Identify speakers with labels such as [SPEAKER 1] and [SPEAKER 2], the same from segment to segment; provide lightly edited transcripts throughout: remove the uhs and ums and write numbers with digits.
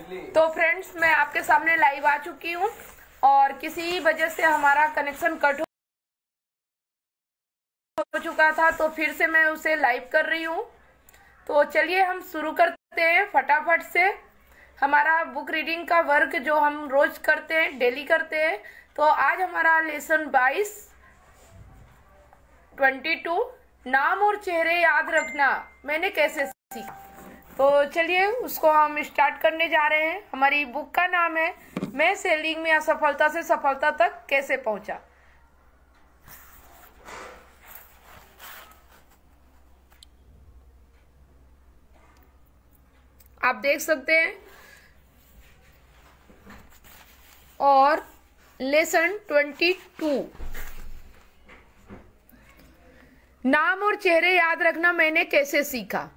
[SPEAKER 1] तो फ्रेंड्स, मैं आपके सामने लाइव आ चुकी हूँ और किसी वजह से हमारा कनेक्शन कट हो चुका था, तो फिर से मैं उसे लाइव कर रही हूँ। तो चलिए हम शुरू करते हैं फटाफट से हमारा बुक रीडिंग का वर्क जो हम रोज करते हैं, डेली करते हैं। तो आज हमारा लेसन 22 नाम और चेहरे याद रखना मैंने कैसे सीखा। तो चलिए उसको हम स्टार्ट करने जा रहे हैं। हमारी बुक का नाम है मैं सेलिंग में असफलता से सफलता तक कैसे पहुंचा। आप देख सकते हैं और लेसन 22 नाम और चेहरे याद रखना मैंने कैसे सीखा।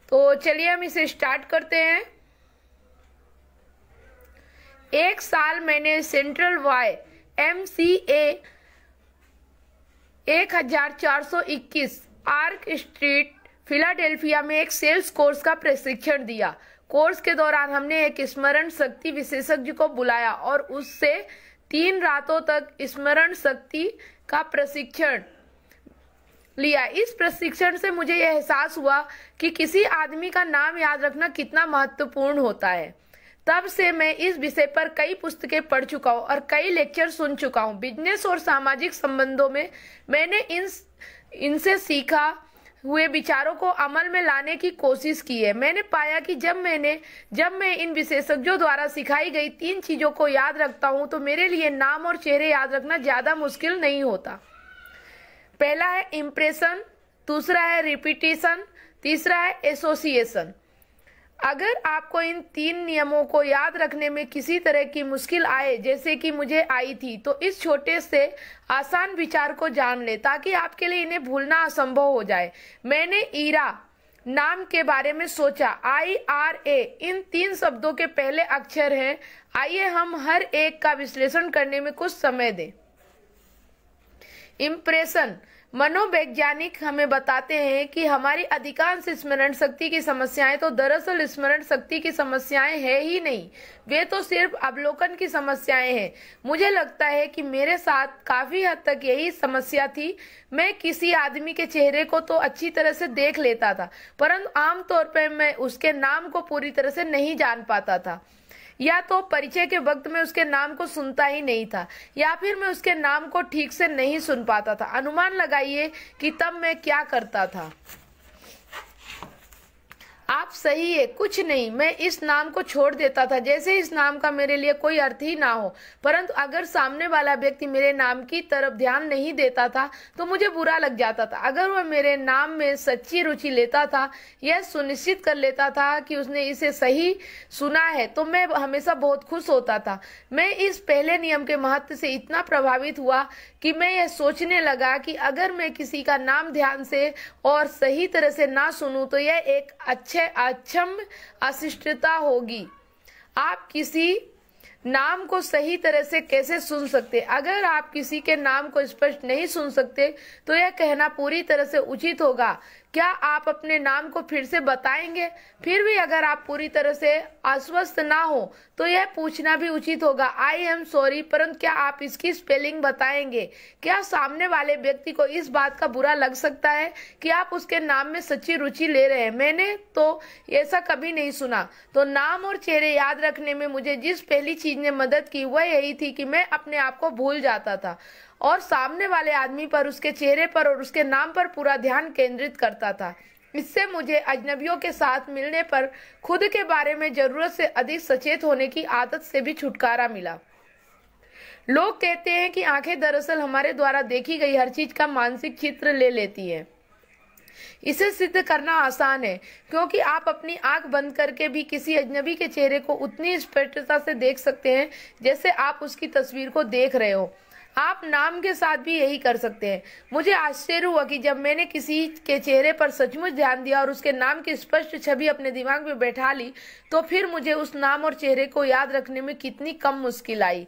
[SPEAKER 1] तो चलिए हम इसे स्टार्ट करते हैं। एक साल मैंने central YMCA 1421 arc street Philadelphia में एक सेल्स कोर्स का प्रशिक्षण दिया। कोर्स के दौरान हमने एक स्मरण शक्ति विशेषज्ञ को बुलाया और उससे 3 रातों तक स्मरण शक्ति का प्रशिक्षण लिया। इस प्रशिक्षण से मुझे यह एहसास हुआ कि किसी आदमी का नाम याद रखना कितना महत्वपूर्ण होता है। तब से मैं इस विषय पर कई पुस्तकें पढ़ चुका हूँ और कई लेक्चर सुन चुका हूँ। बिजनेस और सामाजिक संबंधों में मैंने इनसे सीखा हुए विचारों को अमल में लाने की कोशिश की है। मैंने पाया कि जब मैं इन विशेषज्ञों द्वारा सिखाई गई 3 चीजों को याद रखता हूँ तो मेरे लिए नाम और चेहरे याद रखना ज्यादा मुश्किल नहीं होता। पहला है इम्प्रेशन, दूसरा है रिपीटिशन, तीसरा है एसोसिएशन। अगर आपको इन 3 नियमों को याद रखने में किसी तरह की मुश्किल आए, जैसे कि मुझे आई थी, तो इस छोटे से आसान विचार को जान ले ताकि आपके लिए इन्हें भूलना असंभव हो जाए। मैंने ईरा नाम के बारे में सोचा। IRA इन 3 शब्दों के पहले अक्षर हैं। आइए हम हर एक का विश्लेषण करने में कुछ समय दें। इम्प्रेशन, मनोवैज्ञानिक हमें बताते हैं कि हमारी अधिकांश स्मरण शक्ति की समस्याएं तो दरअसल स्मरण शक्ति की समस्याएं है ही नहीं, वे तो सिर्फ अवलोकन की समस्याएं हैं। मुझे लगता है कि मेरे साथ काफी हद तक यही समस्या थी। मैं किसी आदमी के चेहरे को तो अच्छी तरह से देख लेता था, परंतु आमतौर पर मैं उसके नाम को पूरी तरह से नहीं जान पाता था, या तो परिचय के वक्त में उसके नाम को सुनता ही नहीं था, या फिर मैं उसके नाम को ठीक से नहीं सुन पाता था। अनुमान लगाइए कि तब मैं क्या करता था। आप सही है, कुछ नहीं, मैं इस नाम को छोड़ देता था जैसे इस नाम का मेरे लिए कोई अर्थ ही ना हो। परंतु अगर सामने वाला व्यक्ति मेरे नाम की तरफ ध्यान नहीं देता था तो मुझे बुरा लग जाता था। अगर वह मेरे नाम में सच्ची रुचि लेता था, यह सुनिश्चित कर लेता था कि उसने इसे सही सुना है, तो मैं हमेशा बहुत खुश होता था। मैं इस पहले नियम के महत्व से इतना प्रभावित हुआ कि मैं यह सोचने लगा कि अगर मैं किसी का नाम ध्यान से और सही तरह से ना सुनूं तो यह एक अक्षम्य अशिष्टता होगी। आप किसी नाम को सही तरह से कैसे सुन सकते? अगर आप किसी के नाम को स्पष्ट नहीं सुन सकते तो यह कहना पूरी तरह से उचित होगा, क्या आप अपने नाम को फिर से बताएंगे? फिर भी अगर आप पूरी तरह से आश्वस्त ना हो तो यह पूछना भी उचित होगा, आई एम सॉरी, परंतु क्या आप इसकी स्पेलिंग बताएंगे? क्या सामने वाले व्यक्ति को इस बात का बुरा लग सकता है कि आप उसके नाम में सच्ची रुचि ले रहे हैं? मैंने तो ऐसा कभी नहीं सुना। तो नाम और चेहरे याद रखने में मुझे जिस पहली चीज ने मदद की वह यही थी कि मैं अपने आप को भूल जाता था और सामने वाले आदमी पर, उसके चेहरे पर और उसके नाम पर पूरा ध्यान केंद्रित करता था। इससे मुझे अजनबियों के साथ मिलने पर खुद के बारे में जरूरत से अधिक सचेत होने की आदत से भी छुटकारा मिला। लोग कहते हैं कि आंखें दरअसल हमारे द्वारा देखी गई हर चीज का मानसिक चित्र ले लेती हैं। इसे सिद्ध करना आसान है क्योंकि आप अपनी आंख बंद करके भी किसी अजनबी के चेहरे को उतनी स्पष्टता से देख सकते हैं जैसे आप उसकी तस्वीर को देख रहे हो। आप नाम के साथ भी यही कर सकते हैं। मुझे आश्चर्य हुआ कि जब मैंने किसी के चेहरे पर सचमुच ध्यान दिया और उसके नाम की स्पष्ट छवि अपने दिमाग में बैठा ली तो फिर मुझे उस नाम और चेहरे को याद रखने में कितनी कम मुश्किल आई।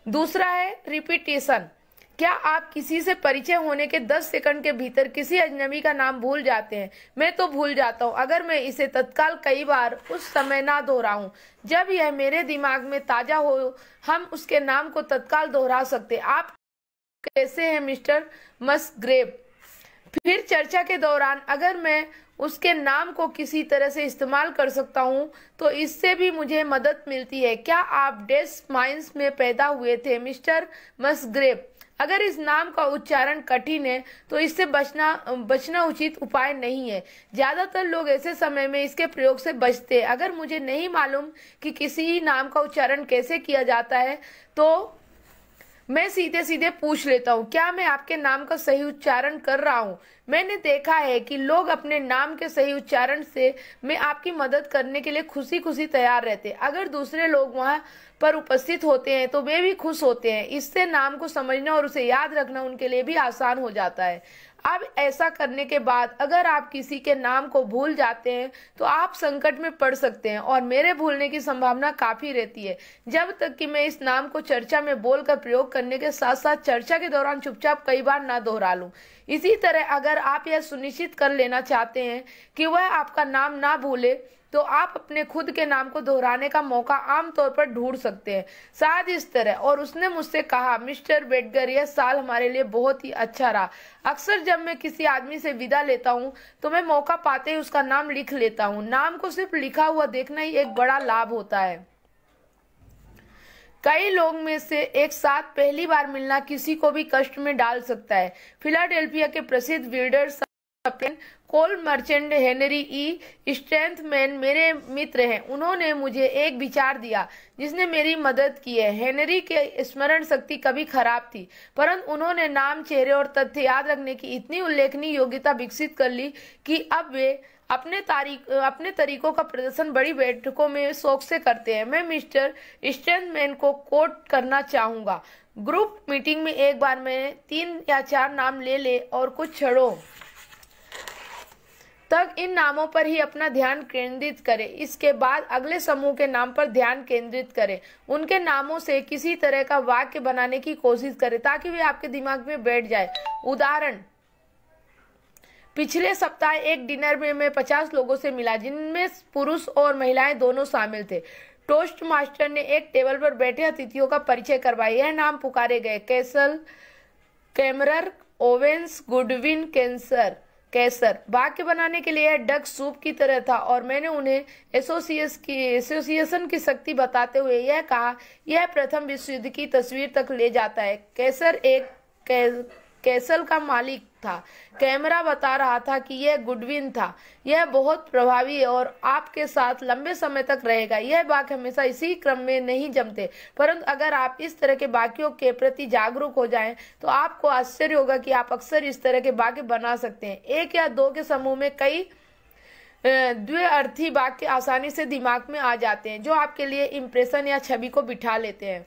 [SPEAKER 1] दूसरा है रिपीटेशन। क्या आप किसी से परिचय होने के 10 सेकंड के भीतर किसी अजनबी का नाम भूल जाते हैं? मैं तो भूल जाता हूँ, अगर मैं इसे तत्काल कई बार उस समय ना दोहराऊं जब यह मेरे दिमाग में ताजा हो। हम उसके नाम को तत्काल दोहरा सकते। आप कैसे हैं मिस्टर मसग्रेव? फिर चर्चा के दौरान अगर मैं उसके नाम को किसी तरह से इस्तेमाल कर सकता हूँ तो इससे भी मुझे मदद मिलती है। क्या आप डेस माइंस में पैदा हुए थे मिस्टर मसग्रेव? अगर इस नाम का उच्चारण कठिन है तो इससे बचना उचित उपाय नहीं है। ज्यादातर लोग ऐसे समय में इसके प्रयोग से बचते हैं। अगर मुझे नहीं मालूम कि किसी नाम का उच्चारण कैसे किया जाता है तो मैं सीधे सीधे पूछ लेता हूँ, क्या मैं आपके नाम का सही उच्चारण कर रहा हूँ? मैंने देखा है कि लोग अपने नाम के सही उच्चारण से मैं आपकी मदद करने के लिए खुशी खुशी तैयार रहते हैं। अगर दूसरे लोग वहां पर उपस्थित होते हैं तो वे भी खुश होते हैं। इससे नाम को समझना और उसे याद रखना उनके लिए भी आसान हो जाता है। अब ऐसा करने के बाद अगर आप किसी के नाम को भूल जाते हैं तो आप संकट में पड़ सकते हैं और मेरे भूलने की संभावना काफी रहती है, जब तक कि मैं इस नाम को चर्चा में बोलकर प्रयोग करने के साथ साथ चर्चा के दौरान चुपचाप कई बार ना दोहरा लूं। इसी तरह अगर आप यह सुनिश्चित कर लेना चाहते हैं कि वह आपका नाम ना भूले तो आप अपने खुद के नाम को दोहराने का मौका आमतौर पर ढूंढ सकते हैं, शायद इस तरह। और उसने मुझसे कहा, मिस्टर बेडगर, यह साल हमारे लिए बहुत ही अच्छा रहा। अक्सर जब मैं किसी आदमी से विदा लेता हूँ तो मैं मौका पाते ही उसका नाम लिख लेता हूँ। नाम को सिर्फ लिखा हुआ देखना ही एक बड़ा लाभ होता है। कई लोग में से एक साथ पहली बार मिलना किसी को भी कष्ट में डाल सकता है। फिलाडेल्फिया के प्रसिद्ध बिल्डर कोल मर्चेंट हेनरी ई स्ट्रेंथमैन मेरे मित्र हैं। उन्होंने मुझे एक विचार दिया जिसने मेरी मदद की है। हेनरी के स्मरण शक्ति कभी खराब थी, परंतु उन्होंने नाम, चेहरे और तथ्य याद रखने की इतनी उल्लेखनीय योग्यता विकसित कर ली कि अब वे अपने तरीकों का प्रदर्शन बड़ी बैठकों में शौक से करते हैं। मैं मिस्टर स्ट्रेंथमैन को कोट करना चाहूंगा। ग्रुप मीटिंग में एक बार मैंने 3 या 4 नाम ले और कुछ क्षणों तक इन नामों पर ही अपना ध्यान केंद्रित करें। इसके बाद अगले समूह के नाम पर ध्यान केंद्रित करें। उनके नामों से किसी तरह का वाक्य बनाने की कोशिश करें ताकि वे आपके दिमाग में बैठ जाए। उदाहरण, पिछले सप्ताह एक डिनर में मैं 50 लोगों से मिला जिनमें पुरुष और महिलाएं दोनों शामिल थे। टोस्ट मास्टर ने एक टेबल पर बैठे अतिथियों का परिचय करवाया। यह नाम पुकारे गए: कैसल, कैमरर, ओवेंस, गुडविन, कैसर। वाक्य बनाने के लिए यह डक सूप की तरह था और मैंने उन्हें एसोसिएशन की शक्ति बताते हुए यह कहा, यह प्रथम विश्व युद्ध की तस्वीर तक ले जाता है। कैसर एक कैसल का मालिक था। कैमरा बता रहा था कि यह गुडविन था। यह बहुत प्रभावी है और आपके साथ लंबे समय तक रहेगा। यह वाक्य हमेशा इसी क्रम में नहीं जमते, परंतु अगर आप इस तरह के वाक्यों के प्रति जागरूक हो जाएं तो आपको आश्चर्य होगा कि आप अक्सर इस तरह के वाक्य बना सकते हैं। 1 या 2 के समूह में कई द्विअर्थी वाक्य आसानी से दिमाग में आ जाते हैं जो आपके लिए इंप्रेशन या छवि को बिठा लेते हैं।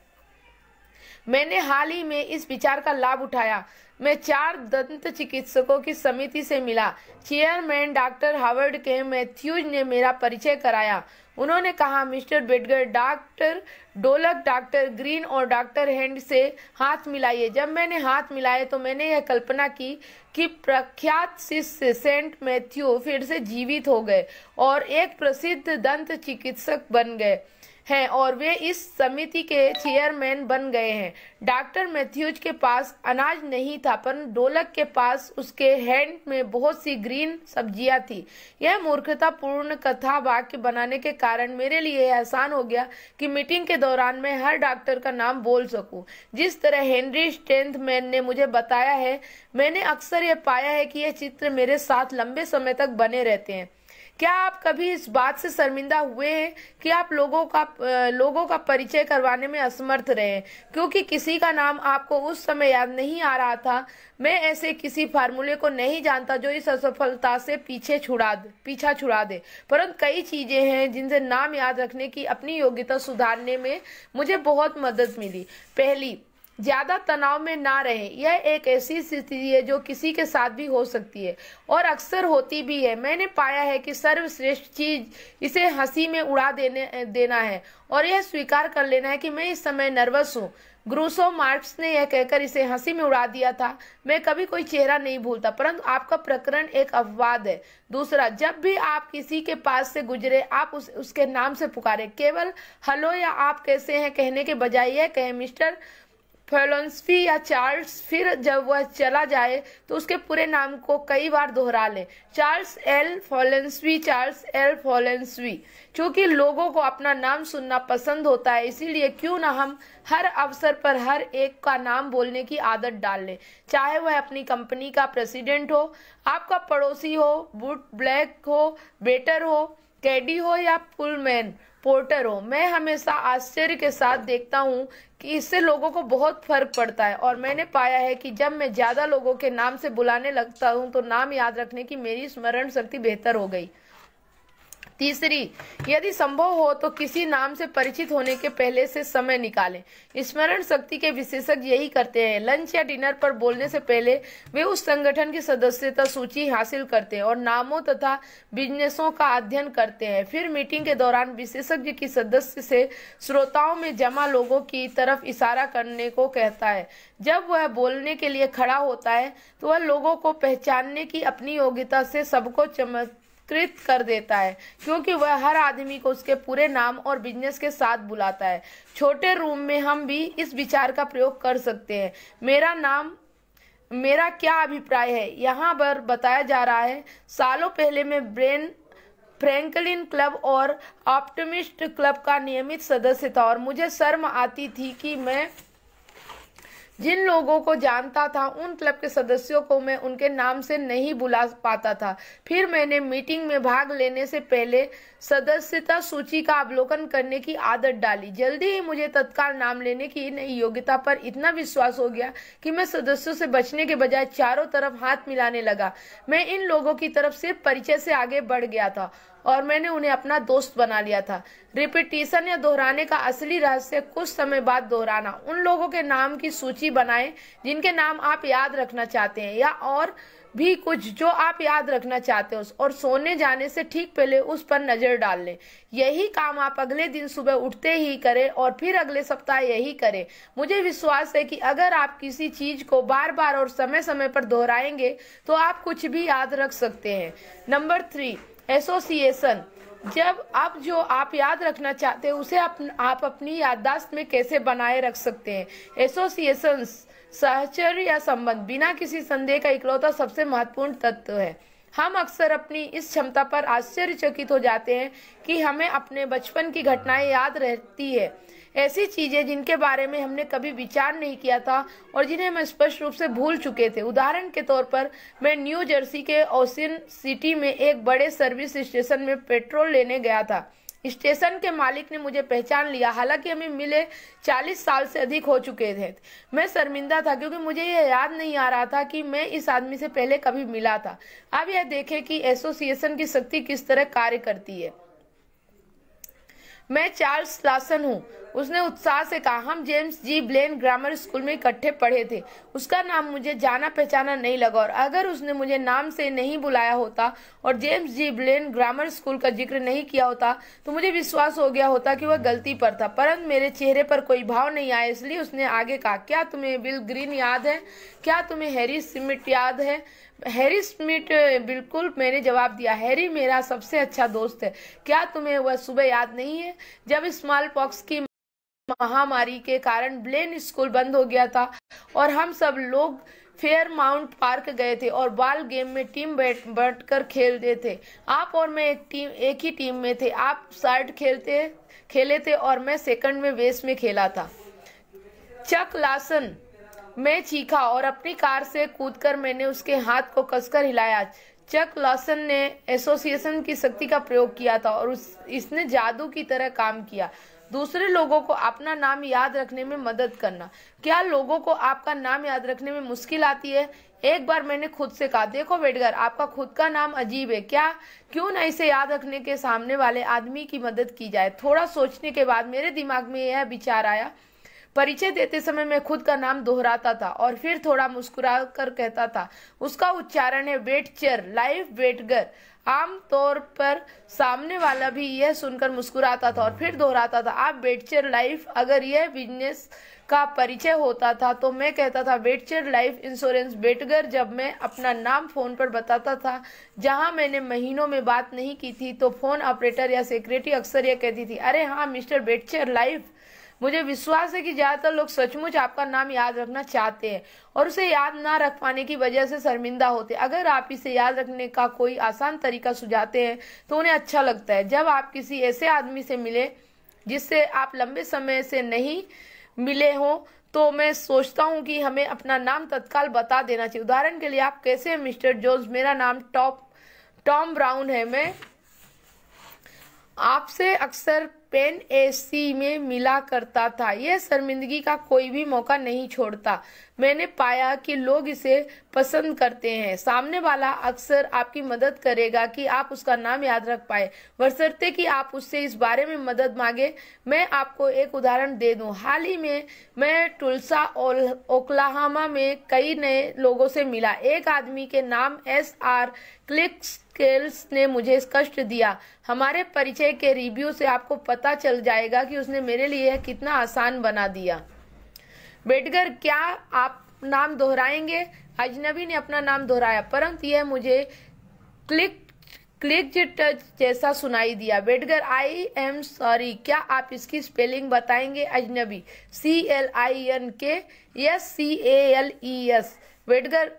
[SPEAKER 1] मैंने हाल ही में इस विचार का लाभ उठाया। मैं 4 दंत चिकित्सकों की समिति से मिला। चेयरमैन डॉक्टर हावर्ड के मैथ्यूज ने मेरा परिचय कराया। उन्होंने कहा, मिस्टर बेडगर, डॉक्टर डोलक, डॉक्टर ग्रीन और डॉक्टर हैंड से हाथ मिलाइए। जब मैंने हाथ मिलाए तो मैंने यह कल्पना की कि प्रख्यात शिष्य सेंट मैथ्यू फिर से जीवित हो गए और एक प्रसिद्ध दंत चिकित्सक बन गए हैं और वे इस समिति के चेयरमैन बन गए हैं। डॉक्टर मैथ्यूज के पास अनाज नहीं था, पर डोलक के पास उसके हैंड में बहुत सी ग्रीन सब्जियां थी। यह मूर्खतापूर्ण कथा वाक्य बनाने के कारण मेरे लिए आसान हो गया कि मीटिंग के दौरान मैं हर डॉक्टर का नाम बोल सकूं। जिस तरह हेनरी स्ट्रेंथमैन ने मुझे बताया है, मैंने अक्सर यह पाया है कि यह चित्र मेरे साथ लंबे समय तक बने रहते हैं। क्या आप कभी इस बात से शर्मिंदा हुए हैं कि आप लोगों का परिचय करवाने में असमर्थ रहे क्योंकि किसी का नाम आपको उस समय याद नहीं आ रहा था? मैं ऐसे किसी फार्मूले को नहीं जानता जो इस असफलता से पीछा छुड़ा दे, परंतु कई चीजें हैं जिनसे नाम याद रखने की अपनी योग्यता सुधारने में मुझे बहुत मदद मिली। पहली, ज्यादा तनाव में ना रहें। यह एक ऐसी स्थिति है जो किसी के साथ भी हो सकती है और अक्सर होती भी है। मैंने पाया है कि सर्वश्रेष्ठ चीज इसे हंसी में उड़ा देना है और यह स्वीकार कर लेना है कि मैं इस समय नर्वस हूँ। ग्रूसो मार्क्स ने यह कहकर इसे हंसी में उड़ा दिया था, मैं कभी कोई चेहरा नहीं भूलता, परंतु आपका प्रकरण एक अपवाद है। दूसरा, जब भी आप किसी के पास से गुजरे आप उसके नाम से पुकारे। केवल हेलो या आप कैसे हैं कहने के बजाय यह कहें मिस्टर फिलोसफी या चार्ल्स। फिर जब वह चला जाए तो उसके पूरे नाम को कई बार दोहरा लें, चार्ल्स एल फॉलेंसवी, चार्ल्स एल फॉलेंसवी। क्योंकि लोगों को अपना नाम सुनना पसंद होता है, इसीलिए क्यों ना हम हर अवसर पर हर एक का नाम बोलने की आदत डाल लें, चाहे वह अपनी कंपनी का प्रेसिडेंट हो, आपका पड़ोसी हो, बूट ब्लैक हो, वेटर हो, कैडी हो या पुलमैन पोर्टर हो। मैं हमेशा आश्चर्य के साथ देखता हूँ कि इससे लोगों को बहुत फर्क पड़ता है और मैंने पाया है कि जब मैं ज्यादा लोगों के नाम से बुलाने लगता हूँ तो नाम याद रखने की मेरी स्मरण शक्ति बेहतर हो गई। तीसरी, यदि संभव हो तो किसी नाम से परिचित होने के पहले से समय निकालें। स्मरण शक्ति के विशेषज्ञ यही करते हैं। लंच या डिनर पर बोलने से पहले वे उस संगठन की सदस्यता सूची हासिल करते हैं और नामों तथा बिजनेसों का अध्ययन करते हैं। फिर मीटिंग के दौरान विशेषज्ञ की सदस्य से श्रोताओं में जमा लोगों की तरफ इशारा करने को कहता है। जब वह बोलने के लिए खड़ा होता है तो वह लोगों को पहचानने की अपनी योग्यता से सबको चमत्कृत कर देता है, क्योंकि वह हर आदमी को उसके पूरे नाम और बिजनेस के साथ बुलाता है। छोटे रूम में हम भी इस विचार का प्रयोग कर सकते हैं। मेरा क्या अभिप्राय है यहाँ पर बताया जा रहा है। सालों पहले मैं ब्रेन फ्रैंकलिन क्लब और ऑप्टिमिस्ट क्लब का नियमित सदस्य था और मुझे शर्म आती थी कि मैं जिन लोगों को जानता था उन क्लब के सदस्यों को मैं उनके नाम से नहीं बुला पाता था। फिर मैंने मीटिंग में भाग लेने से पहले सदस्यता सूची का अवलोकन करने की आदत डाली। जल्दी ही मुझे तत्काल नाम लेने की नई योग्यता पर इतना विश्वास हो गया कि मैं सदस्यों से बचने के बजाय चारों तरफ हाथ मिलाने लगा। मैं इन लोगों की तरफ सिर्फ परिचय से आगे बढ़ गया था और मैंने उन्हें अपना दोस्त बना लिया था। रिपीटिशन या दोहराने का असली रहस्य कुछ समय बाद दोहराना। उन लोगों के नाम की सूची बनाएं जिनके नाम आप याद रखना चाहते हैं या और भी कुछ जो आप याद रखना चाहते हो और सोने जाने से ठीक पहले उस पर नजर डाल लें। यही काम आप अगले दिन सुबह उठते ही करें और फिर अगले सप्ताह यही करें। मुझे विश्वास है कि अगर आप किसी चीज को बार बार और समय समय पर दोहराएंगे तो आप कुछ भी याद रख सकते हैं। Number 3, association. जब आप जो आप याद रखना चाहते हैं उसे आप अपनी याददाश्त में कैसे बनाए रख सकते हैं। एसोसिएशन सहचर्य या संबंध बिना किसी संदेह का इकलौता सबसे महत्वपूर्ण तत्व है। हम अक्सर अपनी इस क्षमता पर आश्चर्यचकित हो जाते हैं कि हमें अपने बचपन की घटनाएं याद रहती है, ऐसी चीजें जिनके बारे में हमने कभी विचार नहीं किया था और जिन्हें हम स्पष्ट रूप से भूल चुके थे। उदाहरण के तौर पर, मैं न्यू जर्सी के ओसिन सिटी में एक बड़े सर्विस स्टेशन में पेट्रोल लेने गया था। स्टेशन के मालिक ने मुझे पहचान लिया, हालांकि हमें मिले 40 साल से अधिक हो चुके थे। मैं शर्मिंदा था क्योंकि मुझे यह याद नहीं आ रहा था कि मैं इस आदमी से पहले कभी मिला था। अब यह देखें कि एसोसिएशन की शक्ति किस तरह कार्य करती है। मैं चार्ल्स लासन हूँ, उसने उत्साह से कहा। हम जेम्स जी ब्लेन ग्रामर स्कूल में इकट्ठे पढ़े थे। उसका नाम मुझे जाना पहचाना नहीं लगा और अगर उसने मुझे नाम से नहीं बुलाया होता और जेम्स जी ब्लेन ग्रामर स्कूल का जिक्र नहीं किया होता तो मुझे विश्वास हो गया होता कि वह गलती पर था, परंतु मेरे चेहरे पर कोई भाव नहीं आया। इसलिए उसने आगे कहा, क्या तुम्हें बिल ग्रीन याद है? क्या तुम्हें हैरी स्मिथ याद है? हैरी स्मिथ, बिल्कुल, मैंने जवाब दिया। हैरी मेरा सबसे अच्छा दोस्त है। क्या तुम्हें वह सुबह याद नहीं है जब स्मॉल पॉक्स की महामारी के कारण ब्लेन स्कूल बंद हो गया था और हम सब लोग फेयरमाउंट पार्क गए थे और बॉल गेम में टीम बांटकर खेलते थे। आप और मैं एक ही टीम में थे। आप शर्ट खेले थे और मैं सेकंड में बेस में खेला था। चक लासन, मैं चीखा और अपनी कार से कूदकर मैंने उसके हाथ को कसकर हिलाया। चक लॉसन ने एसोसिएशन की शक्ति का प्रयोग किया था और इसने जादू की तरह काम किया। दूसरे लोगों को अपना नाम याद रखने में मदद करना। क्या लोगों को आपका नाम याद रखने में मुश्किल आती है? एक बार मैंने खुद से कहा, देखो बेडगर, आपका खुद का नाम अजीब है, क्यों न इसे याद रखने के सामने वाले आदमी की मदद की जाए। थोड़ा सोचने के बाद मेरे दिमाग में यह विचार आया, परिचय देते समय मैं खुद का नाम दोहराता था और फिर थोड़ा मुस्कुरा कर कहता था, उसका उच्चारण है वेटचर लाइफ वेटगर। आमतौर पर सामने वाला भी यह सुनकर मुस्कुराता था और फिर दोहराता था, आप वेटचर लाइफ। अगर यह बिजनेस का परिचय होता था तो मैं कहता था वेटचर लाइफ इंश्योरेंस वेटगर। जब मैं अपना नाम फोन पर बताता था जहां मैंने महीनों में बात नहीं की थी, तो फोन ऑपरेटर या सेक्रेटरी अक्सर यह कहती थी, अरे हाँ मिस्टर वेटचर लाइफ। मुझे विश्वास है कि ज्यादातर लोग सचमुच आपका नाम याद रखना चाहते हैं और उसे याद ना रख पाने की वजह से शर्मिंदा होते हैं। अगर आप इसे याद रखने का कोई आसान तरीका सुझाते हैं तो उन्हें अच्छा लगता है। जब आप किसी ऐसे आदमी से मिले जिससे आप लंबे समय से नहीं मिले हो तो मैं सोचता हूँ कि हमें अपना नाम तत्काल बता देना चाहिए। उदाहरण के लिए, आप कैसे हैं मिस्टर जोन्स? मेरा नाम टॉम ब्राउन है। मैं आपसे अक्सर पेन एसी में मिला करता था। यह शर्मिंदगी का कोई भी मौका नहीं छोड़ता। मैंने पाया कि लोग इसे पसंद करते हैं। सामने वाला अक्सर आपकी मदद करेगा कि आप उसका नाम याद रख पाए, बशर्ते कि आप उससे इस बारे में मदद मांगे। मैं आपको एक उदाहरण दे दूं। हाल ही में मैं टुल्सा ओक्लाहोमा में कई नए लोगों से मिला। एक आदमी के नाम SR क्लिक्सकेल्स ने मुझे कष्ट दिया। हमारे परिचय के रिव्यू से आपको पता चल जाएगा कि उसने मेरे लिए यह कितना आसान बना दिया। बेटगर, क्या आप नाम दोहराएंगे? अजनबी ने अपना नाम दोहराया, परंतु यह मुझे क्लिक टच जैसा सुनाई दिया। बेटगर, आई एम सॉरी, क्या आप इसकी स्पेलिंग बताएंगे? अजनबी, CLINKSCALES। बेटगर,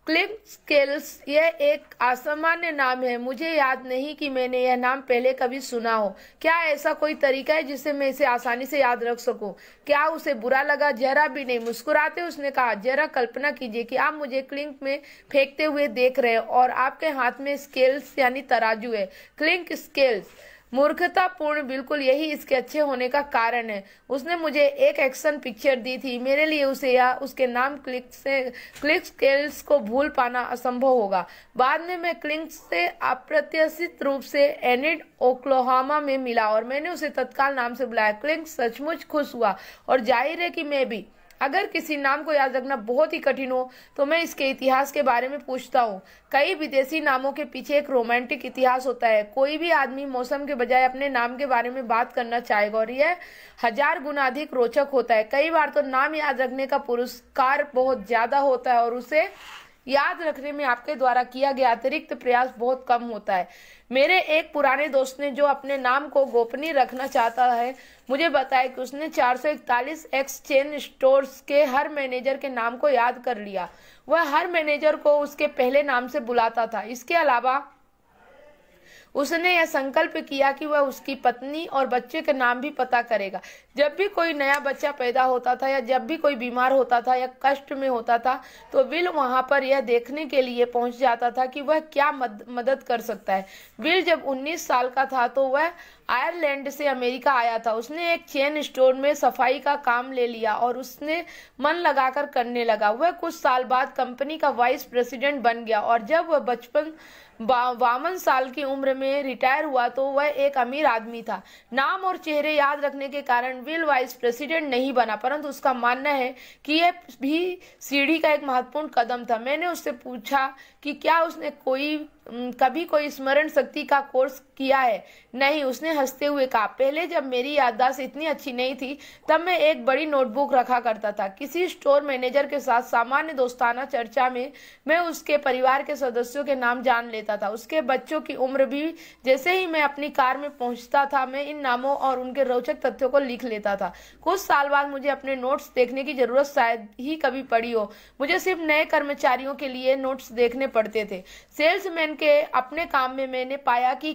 [SPEAKER 1] क्लिक्सकेल्स, यह एक असामान्य नाम है। मुझे याद नहीं कि मैंने यह नाम पहले कभी सुना हो। क्या ऐसा कोई तरीका है जिससे मैं इसे आसानी से याद रख सकूं? क्या उसे बुरा लगा? जरा भी नहीं। मुस्कुराते उसने कहा, जरा कल्पना कीजिए कि आप मुझे क्लिंक में फेंकते हुए देख रहे हैं और आपके हाथ में स्केल्स यानी तराजू है। क्लिंक स्केल्स मूर्खतापूर्ण, बिल्कुल यही इसके अच्छे होने का कारण है। उसने मुझे एक एक्शन पिक्चर दी थी। मेरे लिए उसे या उसके नाम क्लिक्सकेल्स को भूल पाना असंभव होगा। बाद में मैं क्लिंक्स से अप्रत्याशित रूप से एनिड ओक्लाहोमा में मिला और मैंने उसे तत्काल नाम से बुलाया। क्लिंक्स सचमुच खुश हुआ और जाहिर है कि मैं भी। अगर किसी नाम को याद रखना बहुत ही कठिन हो तो मैं इसके इतिहास के बारे में पूछता हूँ। कई विदेशी नामों के पीछे एक रोमांटिक इतिहास होता है। कोई भी आदमी मौसम के बजाय अपने नाम के बारे में बात करना चाहेगा और यह 1000 गुना अधिक रोचक होता है। कई बार तो नाम याद रखने का पुरस्कार बहुत ज्यादा होता है और उसे याद रखने में आपके द्वारा किया गया अतिरिक्त प्रयास बहुत कम होता है। मेरे एक पुराने दोस्त ने, जो अपने नाम को गोपनीय रखना चाहता है, मुझे बताया कि उसने 441 एक्सचेंज स्टोर्स के हर मैनेजर के नाम को याद कर लिया। वह हर मैनेजर को उसके पहले नाम से बुलाता था। इसके अलावा उसने यह संकल्प किया कि वह उसकी पत्नी और बच्चे के नाम भी पता करेगा। जब भी कोई नया बच्चा पैदा होता था या जब भी कोई बीमार होता था या कष्ट में होता था तो विल वहां पर यह देखने के लिए पहुंच जाता था कि वह क्या मदद कर सकता है। विल जब 19 साल का था तो वह आयरलैंड से अमेरिका आया था। उसने एक चेन स्टोर में सफाई का काम ले लिया और उसने मन लगाकर करने लगा। वह कुछ साल बाद कंपनी का वाइस प्रेसिडेंट बन गया और जब वह 52 साल की उम्र में रिटायर हुआ तो वह एक अमीर आदमी था। नाम और चेहरे याद रखने के कारण विल वाइस प्रेसिडेंट नहीं बना, परंतु उसका मानना है कि यह भी सीढ़ी का एक महत्वपूर्ण कदम था। मैंने उससे पूछा कि क्या उसने कभी कोई स्मरण शक्ति का कोर्स किया है। नहीं, उसने हंसते हुए कहा, पहले जब मेरी याददाश्त इतनी अच्छी नहीं थी तब मैं एक बड़ी नोटबुक रखा करता था। किसी स्टोर मैनेजर के साथ सामान्य दोस्ताना चर्चा में मैं उसके परिवार के सदस्यों के नाम जान लेता था, उसके बच्चों की उम्र भी। जैसे ही मैं अपनी कार में पहुंचता था मैं इन नामों और उनके रोचक तथ्यों को लिख लेता था। कुछ साल बाद मुझे अपने नोट्स देखने की जरूरत शायद ही कभी पड़ी हो। मुझे सिर्फ नए कर्मचारियों के लिए नोट्स देखने पड़ते थे। सेल्समैन के अपने काम में मैंने पाया कि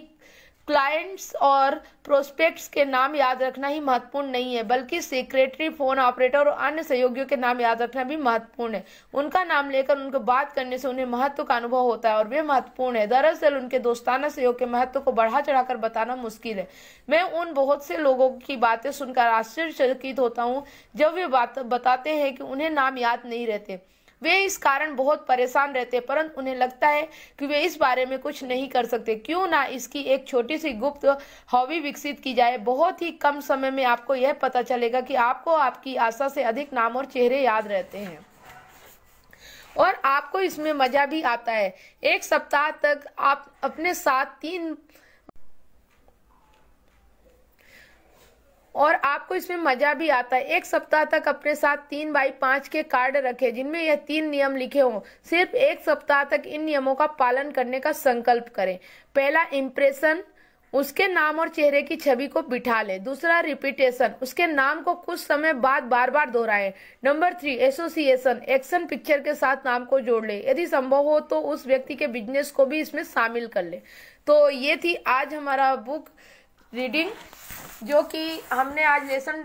[SPEAKER 1] क्लाइंट्स और प्रोस्पेक्ट्स के नाम याद रखना ही महत्वपूर्ण नहीं है, बल्कि सेक्रेटरी, फोन ऑपरेटर और अन्य सहयोगियों के नाम याद रखना भी महत्वपूर्ण है। उनका नाम लेकर उनको बात करने से उन्हें महत्व का अनुभव होता है और वे महत्वपूर्ण है। दरअसल उनके दोस्ताना सहयोग के महत्व को बढ़ा चढ़ाकर बताना मुश्किल है। मैं उन बहुत से लोगों की बातें सुनकर आश्चर्यचकित होता हूँ जब वे बताते हैं कि उन्हें नाम याद नहीं रहते। वे इस कारण बहुत परेशान रहते हैं, परंतु उन्हें लगता है कि वे इस बारे में कुछ नहीं कर सकते। क्यों ना इसकी एक छोटी सी गुप्त हॉबी विकसित की जाए। बहुत ही कम समय में आपको यह पता चलेगा कि आपको आपकी आशा से अधिक नाम और चेहरे याद रहते हैं और आपको इसमें मजा भी आता है। एक सप्ताह तक आप अपने साथ एक सप्ताह तक अपने साथ 3x5 के कार्ड रखें जिनमें यह 3 नियम लिखे हों। सिर्फ एक सप्ताह तक इन नियमों का पालन करने का संकल्प करें। पहला, इम्प्रेशन, उसके नाम और चेहरे की छवि को बिठा ले। दूसरा, रिपीटेशन, उसके नाम को कुछ समय बाद बार बार दोहराएं। नंबर 3, एसोसिएशन, एक्शन पिक्चर के साथ नाम को जोड़ ले। यदि संभव हो तो उस व्यक्ति के बिजनेस को भी इसमें शामिल कर ले। तो ये थी आज हमारा बुक रीडिंग, जो कि हमने आज लेसन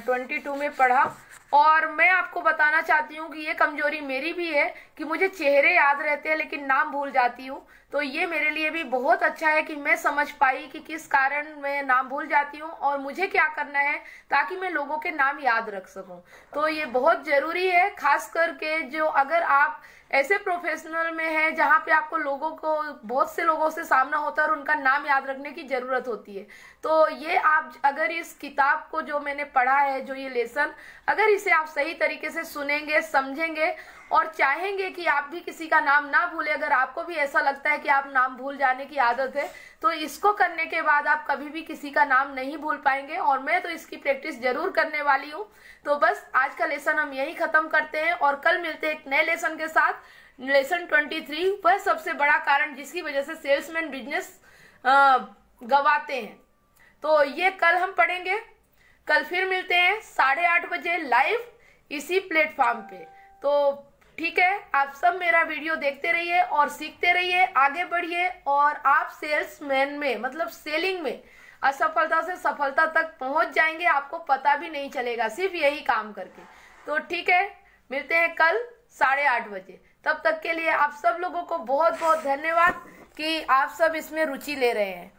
[SPEAKER 1] 22 में पढ़ा। और मैं आपको बताना चाहती हूँ कि ये कमजोरी मेरी भी है कि मुझे चेहरे याद रहते हैं लेकिन नाम भूल जाती हूँ। तो ये मेरे लिए भी बहुत अच्छा है कि मैं समझ पाई कि किस कारण मैं नाम भूल जाती हूँ और मुझे क्या करना है ताकि मैं लोगों के नाम याद रख सकूं। तो ये बहुत जरूरी है, खास करके जो अगर आप ऐसे प्रोफेशनल में है जहाँ पे आपको बहुत से लोगों से सामना होता है और उनका नाम याद रखने की जरूरत होती है। तो ये आप अगर इस किताब को जो मैंने पढ़ा है, जो ये लेसन, अगर इसे आप सही तरीके से सुनेंगे, समझेंगे और चाहेंगे कि आप भी किसी का नाम ना भूले, अगर आपको भी ऐसा लगता है कि आप नाम भूल जाने की आदत है, तो इसको करने के बाद आप कभी भी किसी का नाम नहीं भूल पाएंगे। और मैं तो इसकी प्रैक्टिस जरूर करने वाली हूँ। तो बस आज का लेसन हम यही खत्म करते हैं और कल मिलते हैं एक नए लेसन के साथ। लेसन 23, वह सबसे बड़ा कारण जिसकी वजह से सेल्समैन बिजनेस गवाते हैं। तो ये कल हम पढ़ेंगे। कल फिर मिलते हैं 8:30 बजे लाइव इसी प्लेटफॉर्म पे। तो ठीक है, आप सब मेरा वीडियो देखते रहिए और सीखते रहिए, आगे बढ़िए और आप सेल्समैन में, मतलब सेलिंग में असफलता से सफलता तक पहुंच जाएंगे, आपको पता भी नहीं चलेगा सिर्फ यही काम करके। तो ठीक है, मिलते हैं कल 8:30 बजे। तब तक के लिए आप सब लोगों को बहुत बहुत धन्यवाद कि आप सब इसमें रुचि ले रहे हैं।